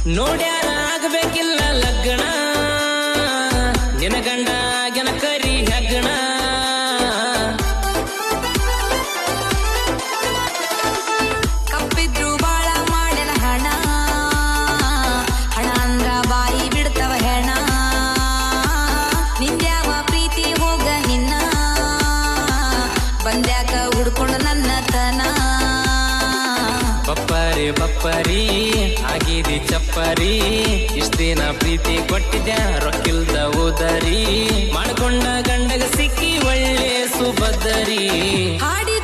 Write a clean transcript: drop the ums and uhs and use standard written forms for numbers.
ನೋಡ್ಯಾರ ಆಗಬೇಕಿಲ್ಲ ಲಗ್ನ ನಿನ ಗಂಡ ಗೆನ ಕರಿ ಹೆಗ್ಗಣ ಕಪ್ಪಿದ್ರು ಬಾಳ ಮಾಡ್ಯನ ಹಣ ಹಣ ಅಂದ್ರ ಬಾಯಿ ಬಿಡ್ತವ ಹೆಣ ನಿಂದ್ಯಾವ ಪ್ರೀತಿ ಹೋಗ ನಿನ್ನ ಬಂದ್ಯಾಕ ಹುಡ್ಕೊಂಡು ನನ್ನ ತನ ಬಪ್ಪರಿ ಬಪ್ಪರಿ ಆಗಿದಿ ಚಪ್ಪರಿ ಇಷ್ಟ ದಿನ ಪ್ರೀತಿ ಕೊಟ್ಟಿದ್ಯಾ ರೊಕ್ಕಿಲ್ದ ಓದರಿ ಮಾಡ್ಕೊಂಡ ಗಂಡಗ ಸಿಕ್ಕಿ ಒಳ್ಳೆ ಸುಭದರಿ ಹಾಡಿ